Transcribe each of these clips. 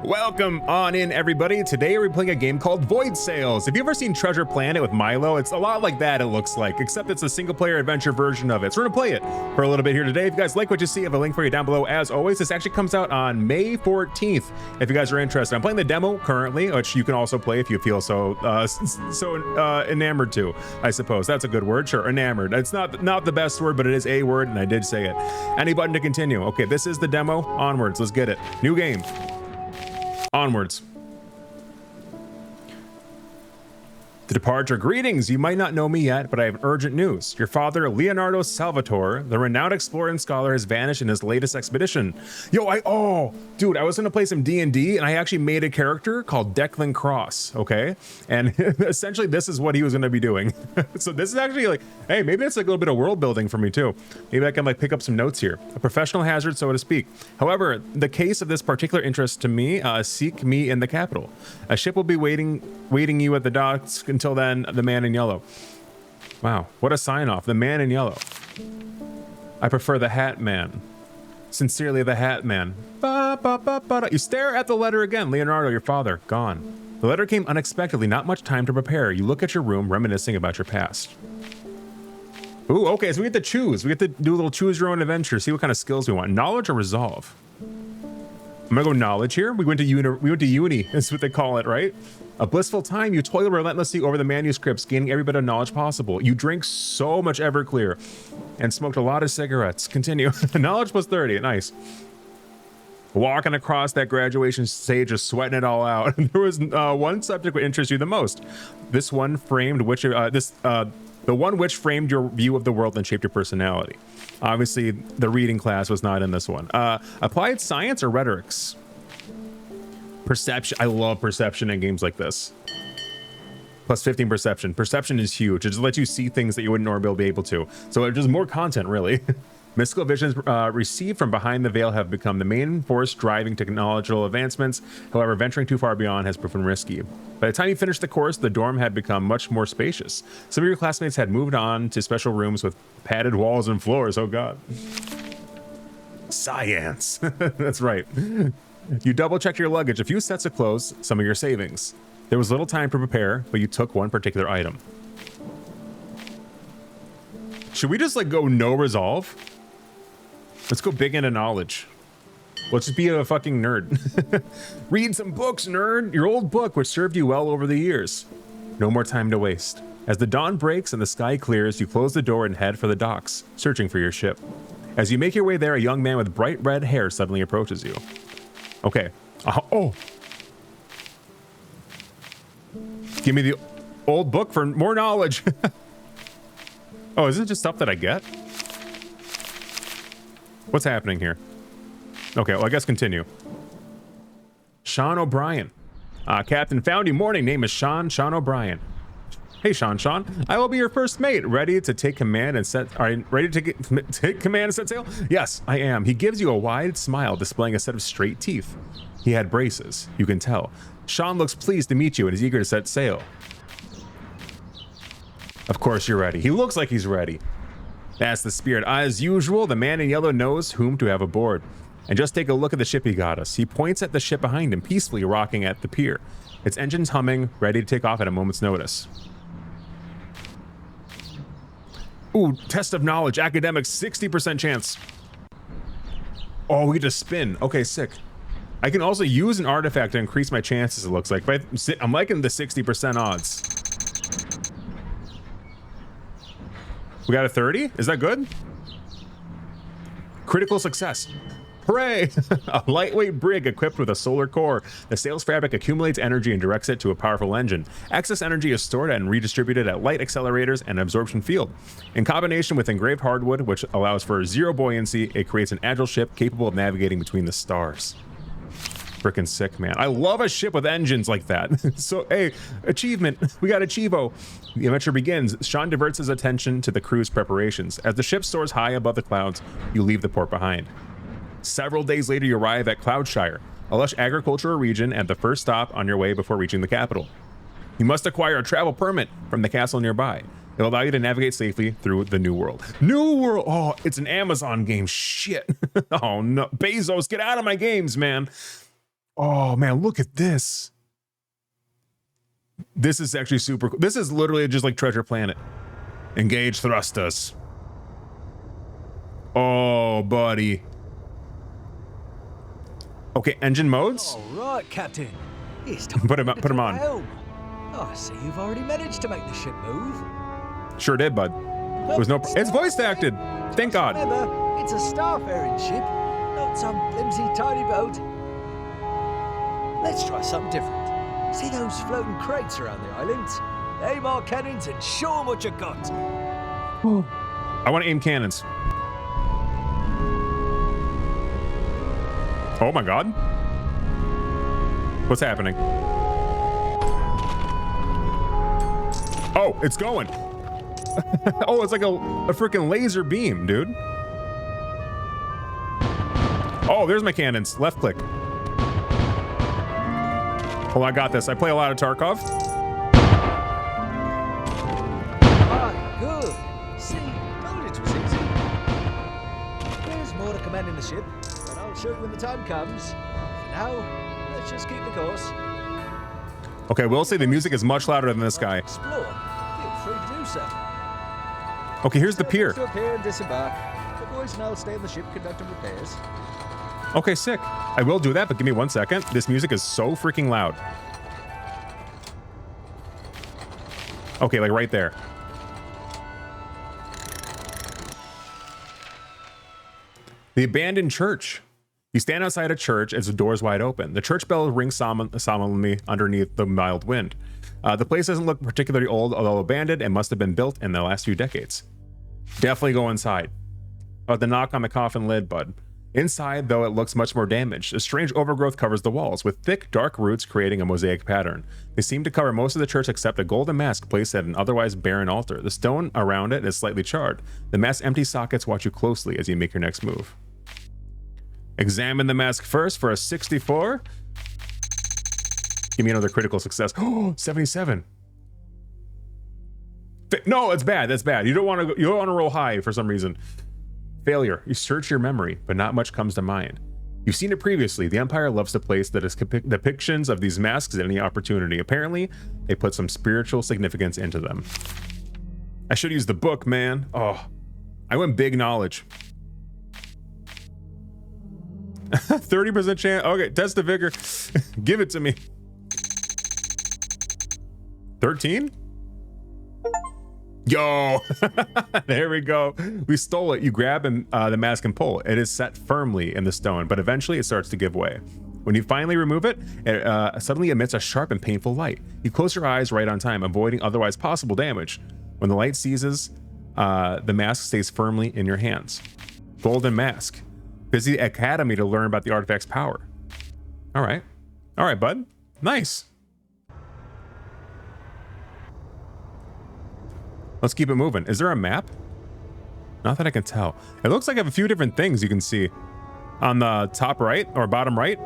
Welcome on in, everybody. Today we're playing a game called Void Sails. If you've ever seen Treasure Planet with Milo, it's a lot like that, it looks like, except it's a single-player adventure version of it. So we're gonna play it for a little bit here today. If you guys like what you see, I have a link for you down below. As always, this actually comes out on May 14th, if you guys are interested. I'm playing the demo currently, which you can also play if you feel so enamored to, I suppose. That's a good word, sure, enamored. It's not the best word, but it is a word, and I did say it. Any button to continue. Okay, this is the demo. Onwards, let's get it. New game. Onwards. The departure. Greetings. You might not know me yet, but I have urgent news. Your father, Leonardo Salvatore, the renowned explorer and scholar, has vanished in his latest expedition. Dude, I was gonna play some D&D, and I actually made a character called Declan Cross, okay? And essentially, this is what he was gonna be doing. So this is actually like, hey, maybe it's like a little bit of world building for me too. Maybe I can like pick up some notes here. A professional hazard, so to speak. However, the case of this particular interest to me, seek me in the capital. A ship will be waiting you at the docks. Until then, the man in yellow. Wow, what a sign off. The man in yellow. I prefer the hat man. Sincerely, the hat man. You stare at the letter again. Leonardo, your father, gone. The letter came unexpectedly, not much time to prepare. You look at your room, reminiscing about your past. Ooh, okay, so we get to choose. We get to do a little choose your own adventure, see what kind of skills we want. Knowledge or resolve? I'm gonna go knowledge here. We went to uni, that's what they call it, right? A blissful time. You toil relentlessly over the manuscripts, gaining every bit of knowledge possible. You drink so much Everclear and smoked a lot of cigarettes. Continue. Knowledge plus 30, nice. Walking across that graduation stage, just sweating it all out. There was one subject that interests you the most. This one framed the one which framed your view of the world and shaped your personality. Obviously, the reading class was not in this one. Applied science or rhetorics? Perception. I love perception in games like this. Plus 15 perception. Perception is huge. It just lets you see things that you wouldn't normally be able to. So it's just more content, really. Mystical visions received from behind the veil have become the main force driving technological advancements. However, venturing too far beyond has proven risky. By the time you finished the course, the dorm had become much more spacious. Some of your classmates had moved on to special rooms with padded walls and floors. Oh god. Science. That's right. You double-checked your luggage, a few sets of clothes, some of your savings. There was little time to prepare, but you took one particular item. Should we just like go no resolve? Let's go big into knowledge. Let's just be a fucking nerd. Read some books, nerd. Your old book, which served you well over the years. No more time to waste. As the dawn breaks and the sky clears, you close the door and head for the docks, searching for your ship. As you make your way there, a young man with bright red hair suddenly approaches you. Okay. Oh. Give me the old book for more knowledge. Oh, is it just stuff that I get? What's happening here? Okay, well, I guess continue. Sean O'Brien. Captain found you. Morning. Name is Sean O'Brien. Hey, Sean. I will be your first mate. Ready to take command and set... ready to take command and set sail? Yes, I am. He gives you a wide smile, displaying a set of straight teeth. He had braces, you can tell. Sean looks pleased to meet you and is eager to set sail. Of course you're ready. He looks like he's ready. That's the spirit. As usual, the man in yellow knows whom to have aboard. And just take a look at the ship he got us. He points at the ship behind him, peacefully rocking at the pier. Its engines humming, ready to take off at a moment's notice. Ooh, test of knowledge, academics, 60% chance. Oh, we just spin. Okay, sick. I can also use an artifact to increase my chances, it looks like. But I'm liking the 60% odds. We got a 30? Is that good? Critical success. Hooray! A lightweight brig equipped with a solar core. The sails fabric accumulates energy and directs it to a powerful engine. Excess energy is stored and redistributed at light accelerators and absorption field. In combination with engraved hardwood, which allows for zero buoyancy, it creates an agile ship capable of navigating between the stars. Frickin' sick, man. I love a ship with engines like that. So, hey, achievement. We got Achievo. The adventure begins. Sean diverts his attention to the crew's preparations. As the ship soars high above the clouds, you leave the port behind. Several days later, you arrive at Cloudshire, a lush agricultural region and the first stop on your way before reaching the capital. You must acquire a travel permit from the castle nearby. It'll allow you to navigate safely through the New World. New World! Oh, it's an Amazon game. Shit. Oh, no. Bezos, get out of my games, man. Oh man, look at this. This is actually super cool. This is literally just like Treasure Planet. Engage thrusters. Oh, buddy. Okay, engine modes. All right, Captain. It's Put him on. Oh, I see you've already managed to make the ship move. Sure did, bud. There was no. It's voice acted. Thank God. Remember, it's a starfaring ship, not some flimsy tiny boat. Let's try something different. See those floating crates around the islands? Aim our cannons and show them what you got. I want to aim cannons. Oh my God. What's happening? Oh, it's going. Oh, it's like a freaking laser beam, dude. Oh, there's my cannons. Left click. Oh, I got this. I play a lot of Tarkov. Ah, good. See, told it was easy. There's more to commanding the ship, but I'll show you when the time comes. For now, let's just keep the course. Okay, we'll say the music is much louder than this guy. Explore. Feel free to do so. Okay, here's the pier. To appear and disembark. The boys and I'll stay on the ship conducting repairs. Okay, sick. I will do that, but give me 1 second. This music is so freaking loud. Okay, like right there. The abandoned church. You stand outside a church as the door's wide open. The church bell rings solemnly underneath the mild wind. The place doesn't look particularly old, although abandoned, and must have been built in the last few decades. Definitely go inside. About the knock on the coffin lid, bud. Inside, though, it looks much more damaged. A strange overgrowth covers the walls, with thick, dark roots creating a mosaic pattern. They seem to cover most of the church except a golden mask placed at an otherwise barren altar. The stone around it is slightly charred. The mask's empty sockets watch you closely as you make your next move. Examine the mask first for a 64. Give me another critical success. Oh, 77. No, it's bad. That's bad. You don't want to roll high for some reason. Failure. You search your memory, but not much comes to mind. You've seen it previously. The Empire loves to place the depictions of these masks at any opportunity. Apparently, they put some spiritual significance into them. I should use the book, man. Oh, I went big knowledge. 30% chance. Okay, test the vigor. Give it to me. 13? Yo, there we go. We stole it. You grab the mask and pull. It is set firmly in the stone, but eventually it starts to give way. When you finally remove it, it suddenly emits a sharp and painful light. You close your eyes right on time, avoiding otherwise possible damage. When the light ceases, the mask stays firmly in your hands. Golden mask. Visit the academy to learn about the artifact's power. All right, bud. Nice. Let's keep it moving. Is there a map? Not that I can tell. It looks like I have a few different things you can see on the top right or bottom right.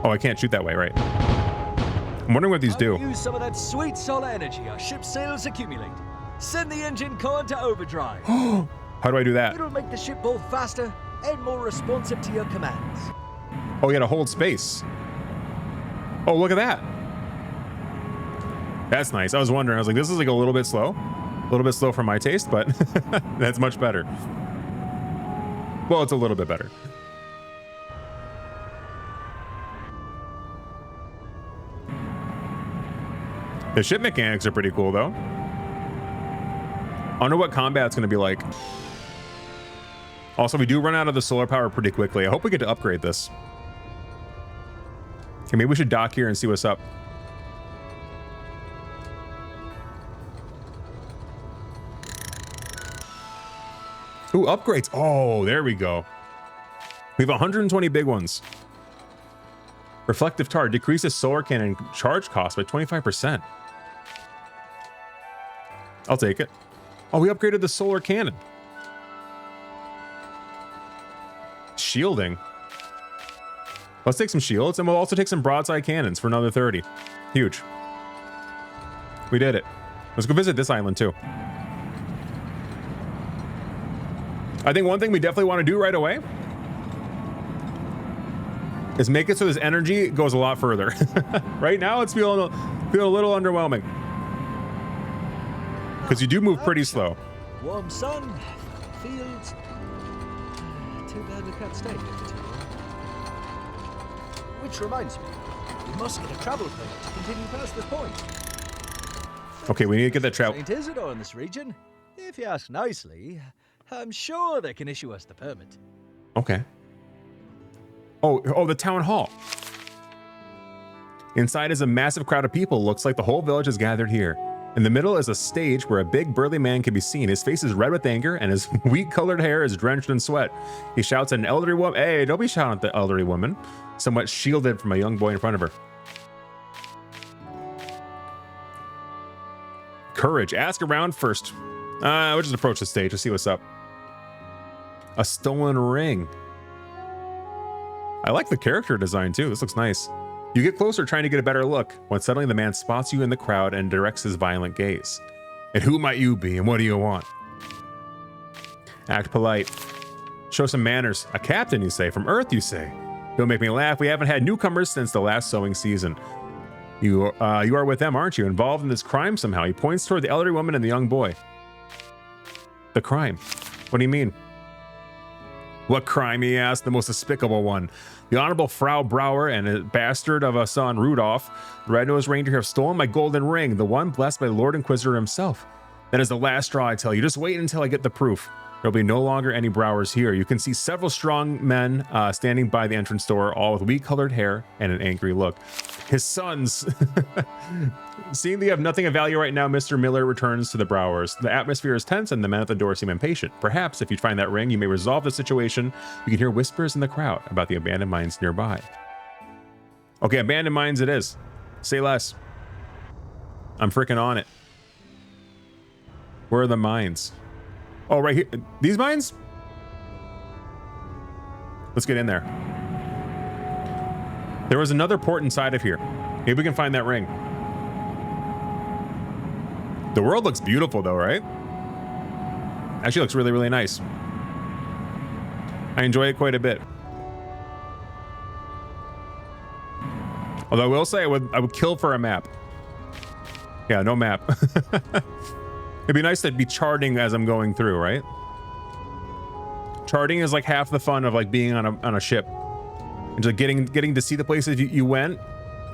Oh, I can't shoot that way, right? I'm wondering what these do. Use some of that sweet solar energy our ship's sails accumulate. Send the engine core into overdrive. How do I do that? It'll make the ship both faster and more responsive to your commands. Oh, you gotta hold space. Oh, look at that. That's nice. I was wondering, I was like, this is like a little bit slow for my taste, but that's much better. Well, it's a little bit better. The ship mechanics are pretty cool though. I wonder what combat's gonna be like. Also, we do run out of the solar power pretty quickly. I hope we get to upgrade this. Okay, maybe we should dock here and see what's up. Ooh, upgrades. Oh, there we go. We have 120 big ones. Reflective tar decreases solar cannon charge cost by 25%. I'll take it. Oh, we upgraded the solar cannon. Shielding. Let's take some shields, and we'll also take some broadside cannons for another 30. Huge. We did it. Let's go visit this island too. I think one thing we definitely want to do right away is make it so this energy goes a lot further. Right now it's feeling a little underwhelming. Because you do move pretty slow. Warm sun, fields. Too bad we can't stay here for too long. Which reminds me, we must get a travel permit to continue past this point. Okay, we need to get that travel. St. Isidore in this region. If you ask nicely, I'm sure they can issue us the permit. Okay. Oh, the town hall. Inside is a massive crowd of people. Looks like the whole village is gathered here. In the middle is a stage where a big burly man can be seen. His face is red with anger and his wheat-colored hair is drenched in sweat. He shouts at an elderly woman. Hey, don't be shouting at the elderly woman. Somewhat shielded from a young boy in front of her. Courage. Ask around first. We'll just approach the stage to see what's up. A stolen ring. I like the character design too. This looks nice. You get closer trying to get a better look when suddenly the man spots you in the crowd and directs his violent gaze. And who might you be and what do you want? Act polite. Show some manners. A captain, you say. From Earth, you say. Don't make me laugh. We haven't had newcomers since the last sowing season. You are with them, aren't you? Involved in this crime somehow. He points toward the elderly woman and the young boy. The crime? What do you mean? What crime, he asked, the most despicable one. The Honorable Frau Brauer and a bastard of a son, Rudolph, the red-nosed reindeer, have stolen my golden ring, the one blessed by Lord Inquisitor himself. That is the last straw, I tell you. Just wait until I get the proof. There'll be no longer any Brauers here. You can see several strong men standing by the entrance door, all with wheat-colored hair and an angry look. His sons. Seeing that you have nothing of value right now, Mr. Miller returns to the Brauers. The atmosphere is tense and the men at the door seem impatient. Perhaps if you find that ring, you may resolve the situation. You can hear whispers in the crowd about the abandoned mines nearby. Okay, abandoned mines it is. Say less. I'm freaking on it. Where are the mines? Oh, right here. These mines? Let's get in there. There was another port inside of here. Maybe we can find that ring. The world looks beautiful though, right? Actually looks really, really nice. I enjoy it quite a bit. Although I will say I would kill for a map. Yeah, no map. It'd be nice to be charting as I'm going through, right? Charting is like half the fun of like being on a ship. And just getting to see the places you went.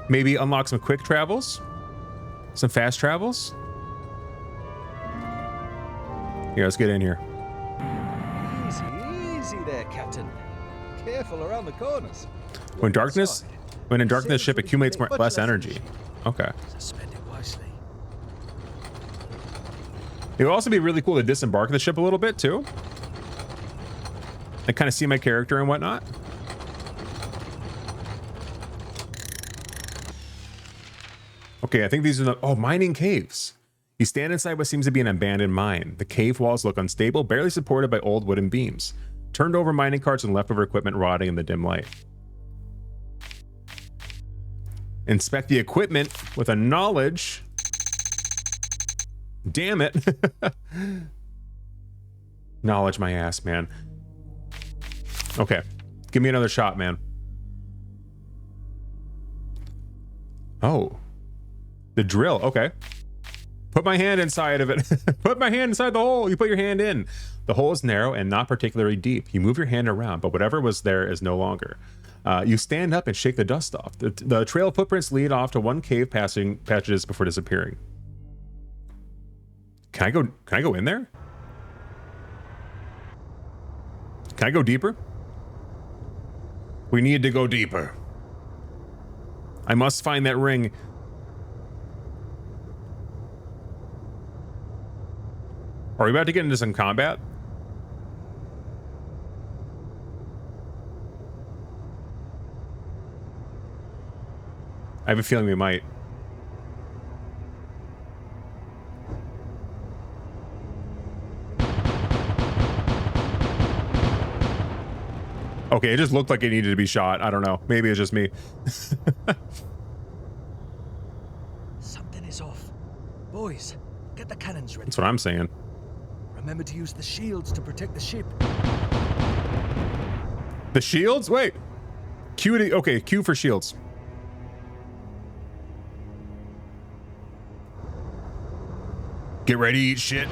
Maybe unlock some quick travels. Some fast travels. Here, let's get in here. Easy, easy there, Captain. Careful around the corners. When in darkness, ship accumulates less energy. Okay. Spend it wisely. It would also be really cool to disembark the ship a little bit too. And kind of see my character and whatnot. Okay, I think these are the mining caves. You stand inside what seems to be an abandoned mine. The cave walls look unstable, barely supported by old wooden beams. Turned over mining carts and leftover equipment rotting in the dim light. Inspect the equipment with a knowledge. Damn it. Knowledge my ass, man. Okay, give me another shot, man. Oh, the drill. Okay. Put my hand inside of it. Put my hand inside the hole. You put your hand in. The hole is narrow and not particularly deep. You move your hand around, but whatever was there is no longer. You stand up and shake the dust off. The trail footprints lead off to one cave passages before disappearing. Can I go in there? Can I go deeper? We need to go deeper. I must find that ring. Are we about to get into some combat? I have a feeling we might. Okay, it just looked like it needed to be shot. I don't know. Maybe it's just me. Something is off. Boys, get the cannons ready. That's what I'm saying. Remember to use the shields to protect the ship. The shields? Wait. Q to, okay, Q for shields. Get ready to eat shit.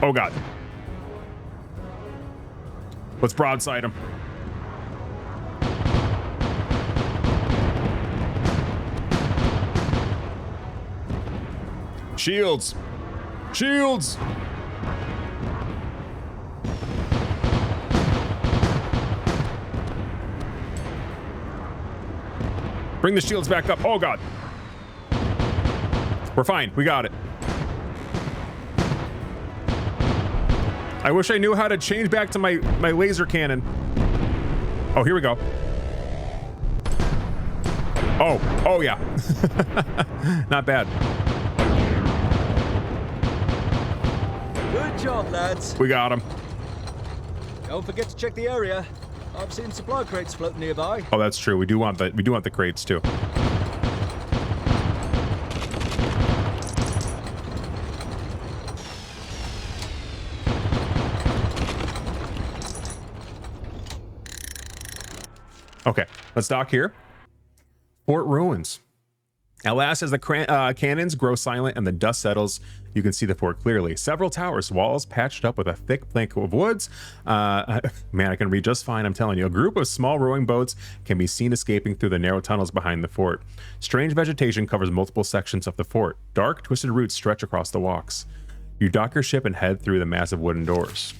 Oh God. Let's broadside him. Shields. Shields. Bring the shields back up. Oh God. We're fine. We got it. I wish I knew how to change back to my laser cannon. Oh, here we go. Oh yeah. Not bad. Good job, lads. We got him. Don't forget to check the area. I've seen supply crates floating nearby. Oh, that's true. We do want the crates too. Okay, let's dock here. Fort ruins. At last, as the cannons grow silent and the dust settles, you can see the fort clearly. Several towers, walls patched up with a thick plank of woods. Man, I can read just fine, I'm telling you. A group of small rowing boats can be seen escaping through the narrow tunnels behind the fort. Strange vegetation covers multiple sections of the fort. Dark, twisted roots stretch across the walks. You dock your ship and head through the massive wooden doors.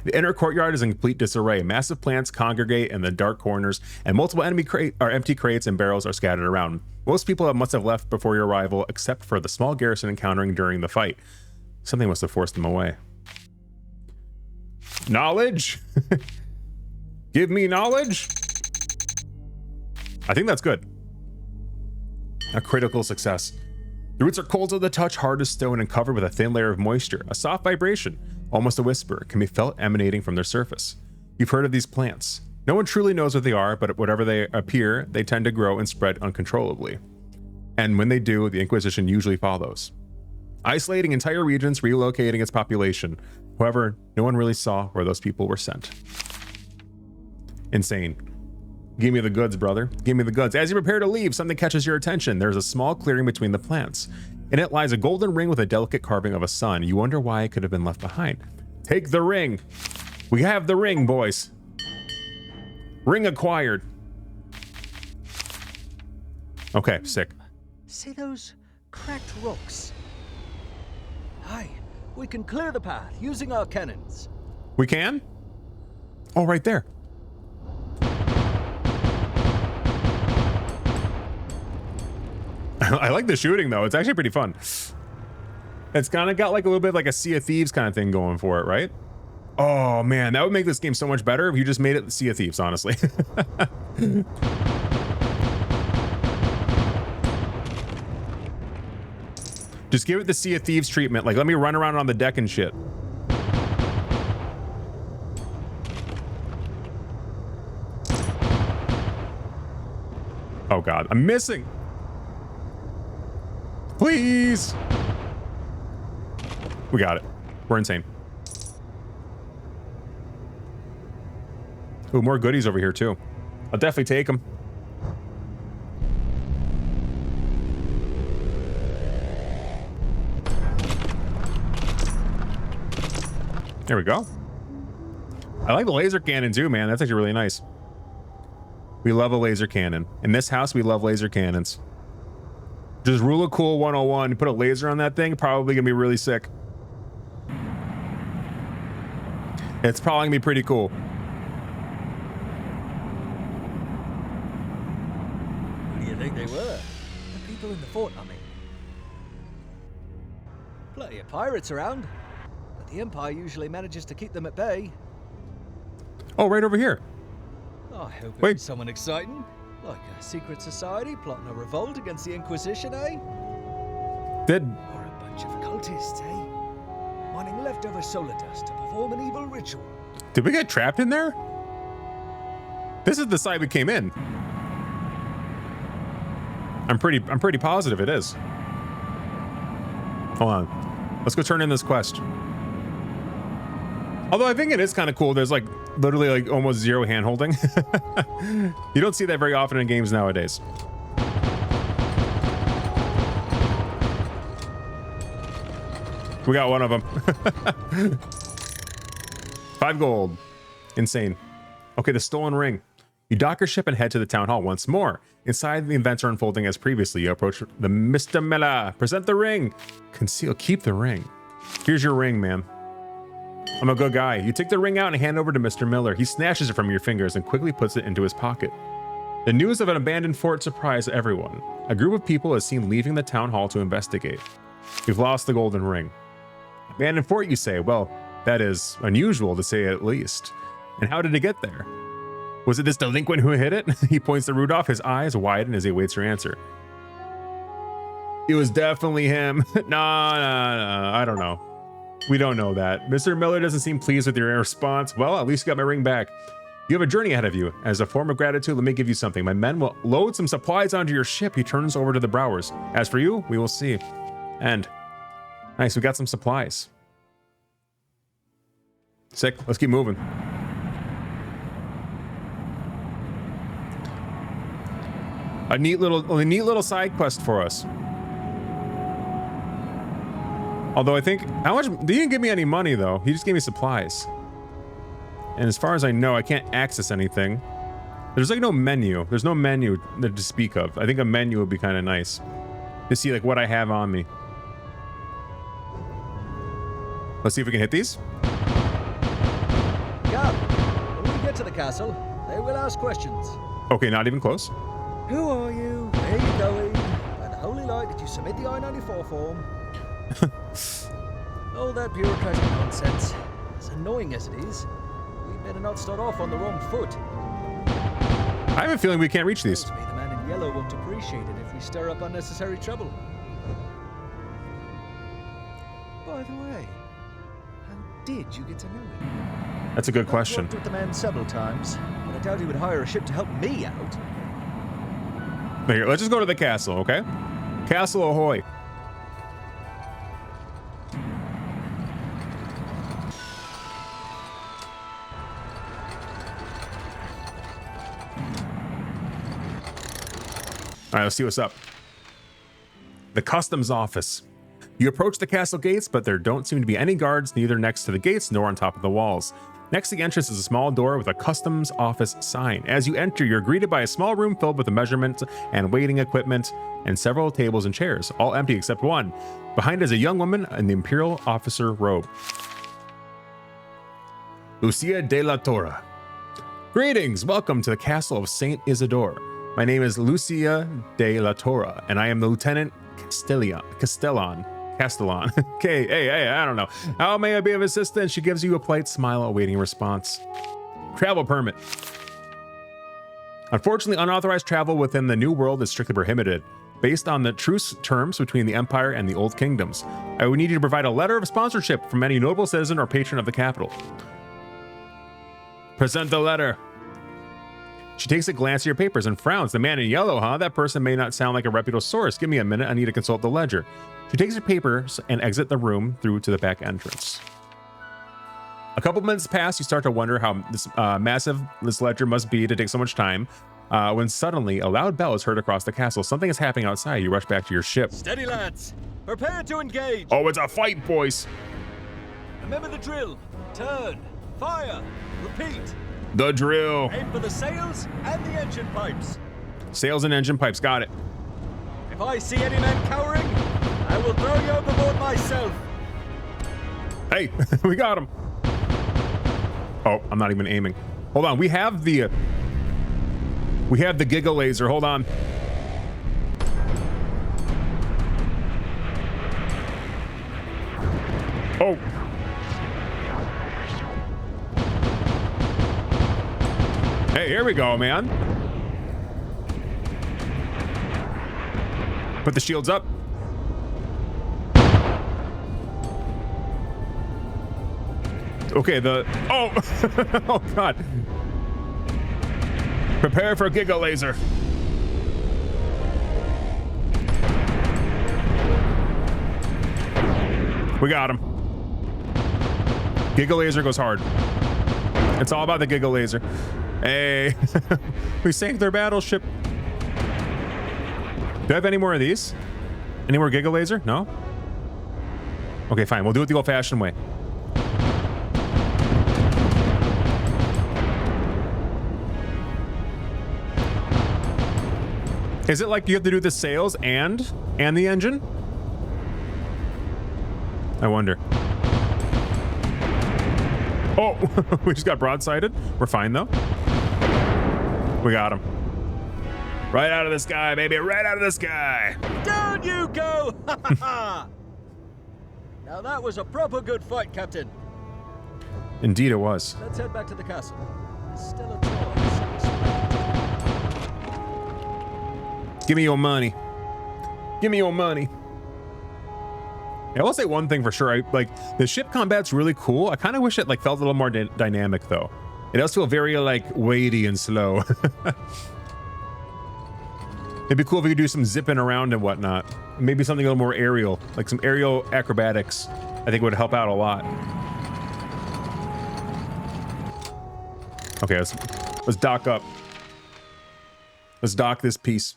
The inner courtyard is in complete disarray. Massive plants congregate in the dark corners, and multiple empty crates and barrels are scattered around. Most people must have left before your arrival, except for the small garrison encountering during the fight. Something must have forced them away. Knowledge? Give me knowledge? I think that's good. A critical success. The roots are cold to the touch, hard as stone, and covered with a thin layer of moisture. A soft vibration, almost a whisper, can be felt emanating from their surface. You've heard of these plants. No one truly knows what they are, but whatever they appear, they tend to grow and spread uncontrollably. And when they do, the Inquisition usually follows, isolating entire regions, relocating its population. However, no one really saw where those people were sent. Insane. Give me the goods, brother. Give me the goods. As you prepare to leave, something catches your attention. There's a small clearing between the plants. In it lies a golden ring with a delicate carving of a sun. You wonder why it could have been left behind. Take the ring. We have the ring, boys. Ring acquired. Okay, sick. See those cracked rocks? Aye, we can clear the path using our cannons. We can? Oh, right there. I like the shooting though. It's actually pretty fun. It's kind of got like a little bit like a Sea of Thieves kind of thing going for it, right? Oh man, that would make this game so much better if you just made it the Sea of Thieves, honestly. Just give it the Sea of Thieves treatment. Like, let me run around on the deck and shit. Oh God, I'm missing. Please. We got it. We're insane. Ooh, more goodies over here too. I'll definitely take them. There we go. I like the laser cannon too, man. That's actually really nice. We love a laser cannon. In this house, we love laser cannons. Just rule of cool 101. Put a laser on that thing, probably gonna be really sick. It's probably gonna be pretty cool. Who do you think they were? The people in the fort, I mean. Plenty of pirates around, but the Empire usually manages to keep them at bay. Oh, right over here. I hope Wait. it's someone exciting. Like a secret society plotting a revolt against the Inquisition, eh? Did Or a bunch of cultists, eh? Mining leftover solar dust to perform an evil ritual. we get trapped in there? This is the side we came in. I'm pretty positive it is. Hold on. Let's go turn in this quest. Although I think it is kind of cool. There's like literally like almost zero hand holding. You don't see that very often in games nowadays. We got one of them. 5 gold. Insane. Okay, the stolen ring. You dock your ship and head to the town hall once more. Inside, the events are unfolding as previously. You approach the Mr. Miller. Present the ring. Conceal. Keep the ring. Here's your ring, ma'am. I'm a good guy. You take the ring out and hand it over to Mr. Miller. He snatches it from your fingers and quickly puts it into his pocket. The news of an abandoned fort surprised everyone. A group of people is seen leaving the town hall to investigate. We've lost the golden ring. Abandoned fort, you say? Well, that is unusual to say at least. And how did it get there? Was it this delinquent who hid it? He points to Rudolph, his eyes widen as he awaits your answer. It was definitely him. No, I don't know. We don't know that. Mr. Miller doesn't seem pleased with your response. Well, at least you got my ring back. You have a journey ahead of you. As a form of gratitude, let me give you something. My men will load some supplies onto your ship. He turns over to the Browers. As for you, we will see. And nice, we got some supplies. Sick. Let's keep moving. A neat little side quest for us. Although I think, how much? He didn't give me any money though. He just gave me supplies. And as far as I know, I can't access anything. There's like no menu. There's no menu to speak of. I think a menu would be kind of nice to see like what I have on me. Let's see if we can hit these. Yeah. When we get to the castle, they will ask questions. Okay, not even close. Who are you? Where are you going? By the holy light, did you submit the I-94 form? All that bureaucratic nonsense. As annoying as it is, we better not start off on the wrong foot. I have a feeling we can't reach these. Tells me the man in yellow won't appreciate it if we stir up unnecessary trouble. By the way, how did you get to know him? That's a good question. I've worked with the man several times, but I doubt he would hire a ship to help me out. Here, let's just go to the castle, okay? Castle ahoy. All right, let's see what's up. The customs office. You approach the castle gates, but there don't seem to be any guards, neither next to the gates nor on top of the walls. Next to the entrance is a small door with a customs office sign. As you enter, you're greeted by a small room filled with the measurement and weighting equipment and several tables and chairs, all empty except one. Behind is a young woman in the imperial officer robe. Lucia de la Torre. Greetings, welcome to the castle of Saint Isidore. My name is Lucia de la Torre, and I am the Lieutenant Castellan. Okay, hey, I don't know. How may I be of assistance? She gives you a polite smile awaiting a response. Travel permit. Unfortunately, unauthorized travel within the New World is strictly prohibited, based on the truce terms between the Empire and the Old Kingdoms. I would need you to provide a letter of sponsorship from any notable citizen or patron of the capital. Present the letter. She takes a glance at your papers and frowns. The man in yellow, huh? That person may not sound like a reputable source. Give me a minute. I need to consult the ledger. She takes her papers and exits the room through to the back entrance. A couple minutes pass. You start to wonder how massive this ledger must be to take so much time. When suddenly a loud bell is heard across the castle. Something is happening outside. You rush back to your ship. Steady, lads. Prepare to engage. Oh, it's a fight, boys. Remember the drill. Turn. Fire. Repeat. The drill. Aim for the sails and the engine pipes. Sails and engine pipes. Got it. If I see any men cowering, I will throw you overboard myself. Hey, we got him. Oh, I'm not even aiming. Hold on. We have the Giga Laser. Hold on. Oh. Hey, here we go, man. Put the shields up. Okay, oh, oh God. Prepare for Giga Laser. We got him. Giga laser goes hard. It's all about the Giga laser. Hey, we sank their battleship. Do I have any more of these? Any more Giga laser? No? Okay, fine. We'll do it the old-fashioned way. Is it like you have to do the sails and the engine? I wonder. Oh, we just got broadsided. We're fine though. We got him. Right out of the sky, baby. Right out of the sky. Down you go! Ha ha ha! Now that was a proper good fight, Captain. Indeed it was. Let's head back to the castle. There's still a toy. Give me your money. Give me your money. I will say one thing for sure. I like the ship combat's really cool. I kind of wish it like felt a little more dynamic though. It does feel very like weighty and slow. It'd be cool if we could do some zipping around and whatnot. Maybe something a little more aerial, like some aerial acrobatics. I think would help out a lot. Okay, let's dock up. Let's dock this piece.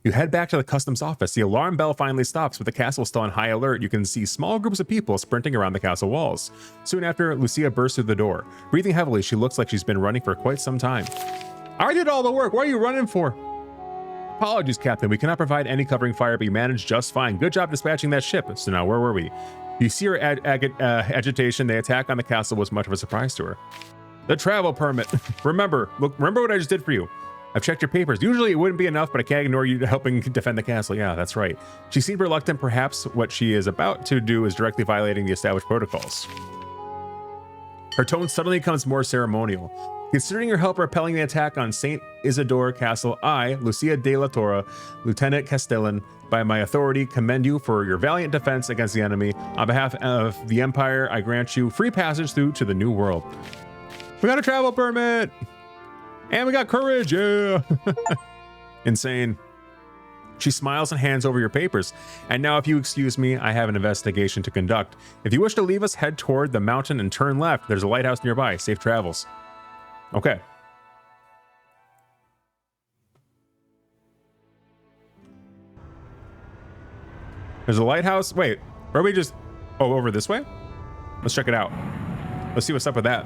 You head back to the customs office. The alarm bell finally stops, but the castle is still on high alert. You can see small groups of people sprinting around the castle walls. Soon after, Lucia bursts through the door. Breathing heavily, she looks like she's been running for quite some time. I did all the work. What are you running for? Apologies, Captain. We cannot provide any covering fire, but you managed just fine. Good job dispatching that ship. So now, where were we? You see her agitation. The attack on the castle was much of a surprise to her. The travel permit. Remember what I just did for you. I've checked your papers. Usually it wouldn't be enough, but I can't ignore you helping defend the castle. Yeah, that's right. She seemed reluctant. Perhaps what she is about to do is directly violating the established protocols. Her tone suddenly becomes more ceremonial. Considering your help repelling the attack on St. Isidore Castle, I, Lucia de la Torre, Lieutenant Castellan, by my authority, commend you for your valiant defense against the enemy. On behalf of the Empire, I grant you free passage through to the New World. We got a travel permit! And we got courage, yeah! Insane. She smiles and hands over your papers. And now, if you excuse me, I have an investigation to conduct. If you wish to leave us, head toward the mountain and turn left. There's a lighthouse nearby. Safe travels. Okay. There's a lighthouse. Wait, where are we just... Oh, over this way? Let's check it out. Let's see what's up with that.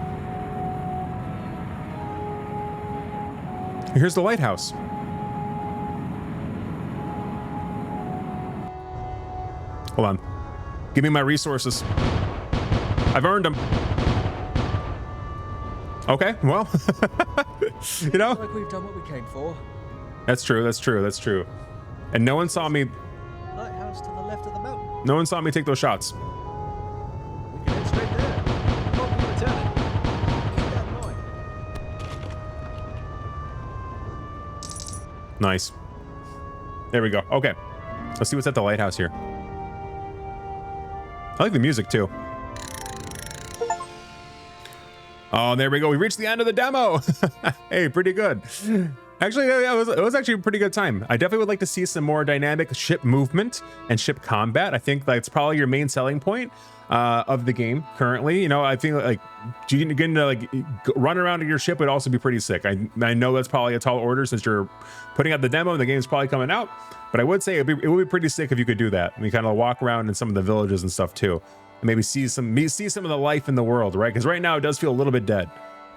Here's the lighthouse. Hold on. Give me my resources. I've earned them. Okay, well, you know. Like we've done what we came for. That's true, that's true, that's true. And no one saw me. Lighthouse to the left of the mountain. No one saw me take those shots. We can head straight there. Won't be returning. Keep that in mind. Nice. There we go. Okay. Let's see what's at the lighthouse here. I like the music too. Oh, there we go. We reached the end of the demo. Hey, pretty good. Actually, it was actually a pretty good time. I definitely would like to see some more dynamic ship movement and ship combat. I think that's probably your main selling point of the game currently. You know, I think like getting to like run around in your ship would also be pretty sick. I know that's probably a tall order since you're putting out the demo and the game's probably coming out. But I would say it would be pretty sick if you could do that. And you kind of walk around in some of the villages and stuff too. And maybe see some of the life in the world, right? Because right now it does feel a little bit dead.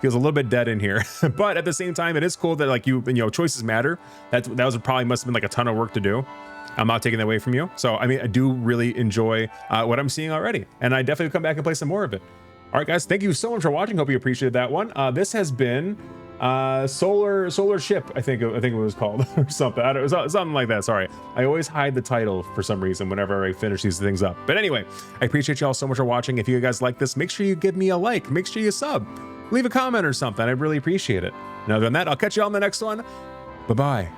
Feels a little bit dead in here. But at the same time, it is cool that like you know, choices matter. That was probably must have been like a ton of work to do. I'm not taking that away from you. So I mean, I do really enjoy what I'm seeing already. And I definitely come back and play some more of it. All right, guys, thank you so much for watching. Hope you appreciated that one. This has been Solar Ship, I think it was called, or something. I don't know, something like that. Sorry, I always hide the title for some reason whenever I finish these things up. But anyway, I appreciate y'all so much for watching. If you guys like this, make sure you give me a like. Make sure you sub. Leave a comment or something. I'd really appreciate it. And other than that, I'll catch you all in the next one. Bye-bye.